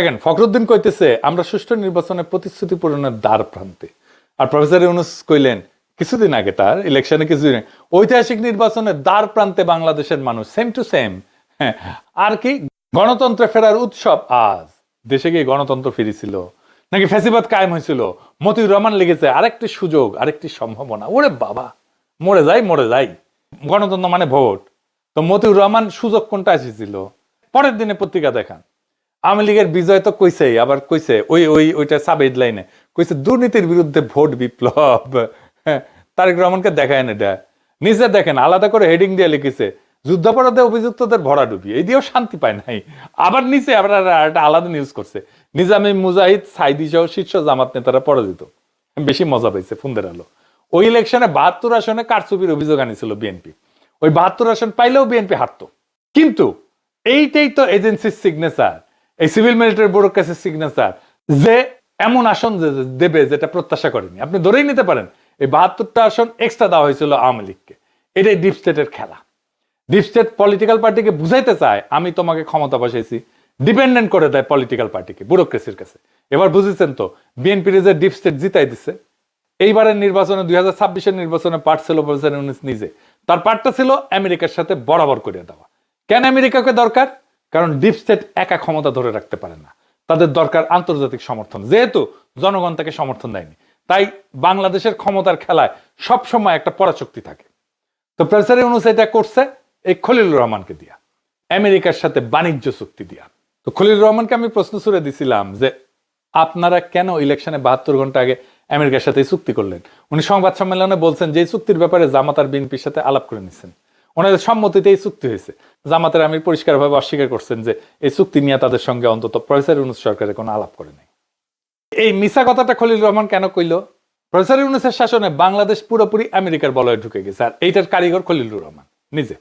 দেখেন ফখরুদ্দিন কইতেছে আমরা সুষ্ঠু নির্বাচনে প্রতিশ্রুতি পূরণের দ্বার প্রান্তে, আর প্রফেসর ইউনূস কইলেন কিছুদিন আগে তার ইলেকশনে কিছুদিন ঐতিহাসিক নির্বাচনের দ্বার প্রান্তে বাংলাদেশের মানুষ, সেম টু সেম। হ্যাঁ, আর কি গণতন্ত্রে ফেরার উৎসব আজ। দেশে গিয়ে গণতন্ত্র ফিরেছিল নাকি ফ্যাসিবাদ কায়েম হয়েছিল? মতিউর রহমান লিখেছে আরেকটি সুযোগ, আরেকটি সম্ভাবনা। ওরে বাবা, মরে যাই। গণতন্ত্র মানে ভোট। তো মতিউর রহমান সুযোগ কোনটা এসেছিল? পরের দিনে পত্রিকা দেখান আওয়ামী লীগের বিজয় তো কইছেই, আবার কইছে ওইটা সাব হেডলাইনে কইছে দুর্নীতির বিরুদ্ধে ভোট বিপ্লব। হ্যাঁ, তারেক রহমানকে দেখায় না এটা, নিজে দেখেন আলাদা করে হেডিং দিয়ে লিখেছে যুদ্ধাপরাধে অভিযুক্তদের ভরাডুবি, এই দিয়েও শান্তি পায় নাই। আবার নিচে আবার একটা আলাদা নিউজ করছে নিজামী মুজাহিদ সাইদি সহ শীর্ষ জামাত নেতারা পরাজিত। বেশি মজা পাইছে ফুন্দের আলো। ওই ইলেকশনে 72 আসনে কারচুপির অভিযোগ আনিছিল বিএনপি। ওই 72 আসন পাইলেও বিএনপি হারতো। কিন্তু এইটাই তো এজেন্সির সিগনেচার, এই সিভিল মিলিটারি ব্যুরোর কাছে সিগনেচার, যে এমন আসন দেবে যেটা প্রত্যাশা করেনি। আপনি ধরেই নিতে পারেন এই 72টা আসন এক্সট্রা দেওয়া হয়েছিল আওয়ামী লীগকে। এটাই ডিপ স্টেটের খেলা। ডিপ স্টেট পলিটিক্যাল পার্টিকে বুঝাইতে চায় আমি তোমাকে ক্ষমতা বসাইছি, ডিপেন্ডেন্ট করে দেয় পলিটিক্যাল পার্টিকে, ব্যুরোক্রেসির কাছে। এবার বুঝেছেন তো বিএনপির যে ডিপ স্টেট জিতাই দিচ্ছে। এইবারের নির্বাচনে 2026-এর নির্বাচনে পার্ট ছিল প্রফেসর ইউনূস নিজে। তার পার্টটা ছিল আমেরিকার সাথে বরাবর করে দেওয়া। কেন আমেরিকাকে দরকার? কারণ ডিপ স্টেট একা ক্ষমতা ধরে রাখতে পারে না, তাদের দরকার আন্তর্জাতিক সমর্থন, যেহেতু জনগণ তাকে সমর্থন দেয়নি। তাই বাংলাদেশের ক্ষমতার খেলায় সবসময় একটা পরাশক্তি থাকে। তো প্রফেসর ইউনূস এটা করছে এই খলিলুর রহমানকে দিয়া, আমেরিকার সাথে বাণিজ্য চুক্তি দিয়া। তো খলিলুর রহমানকে আমি প্রশ্ন ছুড়ে দিছিলাম যে আপনারা কেন ইলেকশনে 72 ঘন্টা আগে আমেরিকার সাথে চুক্তি করলেন? উনি সংবাদ সম্মেলনে বলছেন যে চুক্তির ব্যাপারে জামাত আর বিএনপির সাথে আলাপ করে নিচ্ছেন, ওনাদের সম্মতিতে এই চুক্তি হয়েছে। জামাতের আমির পরিষ্কারভাবে অস্বীকার করছেন যে এই চুক্তি নিয়ে তাদের সঙ্গে অন্তত প্রফেসর ইউনূস সরকারের কোনো আলাপ করে নাই। এই মিছা কথাটা খলিলুর রহমান কেন কইল? প্রফেসর ইউনূসের শাসনে বাংলাদেশ পুরোপুরি আমেরিকার বলয়ে ঢুকে গেছে, আর এইটার কারিগর খলিলুর রহমান নিজে।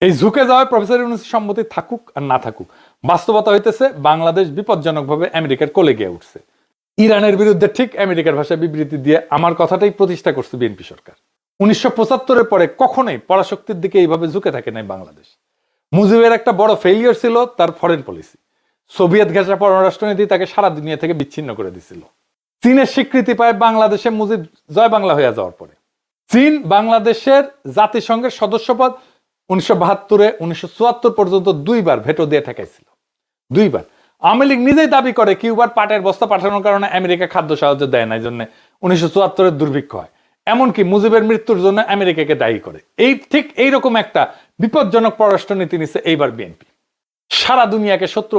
এই ঝুঁকে যাওয়ায় প্রফেসর ইউনূসের সম্মতি থাকুক আর না থাকুক, বাস্তবতা হইতেছে বাংলাদেশ বিপজ্জনকভাবে আমেরিকার কোলে গিয়ে উঠছে। ইরানের বিরুদ্ধে ঠিক আমেরিকার ভাষায় বিবৃতি দিয়ে আমার কথাটাই প্রতিষ্ঠা করছে বিএনপি সরকার। 1975-এর পরে কখনোই পরাশক্তির দিকে এইভাবে ঝুঁকে থাকে নাই বাংলাদেশ। মুজিবের একটা বড় ফেলিয়ার ছিল তার ফরেন পলিসি। সোভিয়েত ঘেঁষা পররাষ্ট্রনীতি তাকে সারা দুনিয়া থেকে বিচ্ছিন্ন করে দিছিল। চীনের স্বীকৃতি পায় বাংলাদেশে মুজিব জয় বাংলা হয়ে যাওয়ার পরে। চীন বাংলাদেশের জাতিসংঘের সদস্যপদ 1972-এ 1974 পর্যন্ত 2বার ভেটো দিয়ে ঠেকাইছিল, 2বার। আওয়ামী লীগ নিজেই দাবি করে কিউবার পাটের বস্তা পাঠানোর কারণে আমেরিকা খাদ্য সাহায্য দেয় না, এই জন্য 1974-এর দুর্ভিক্ষ হয়। এমনকি মুজিবের মৃত্যুর জন্য আমেরিকাকে দায়ী করে। এই ঠিক এইরকম একটা বিপজ্জনক পররাষ্ট্রনীতি নিচ্ছে এইবার বিএনপি। সারা দুনিয়াকে শত্রু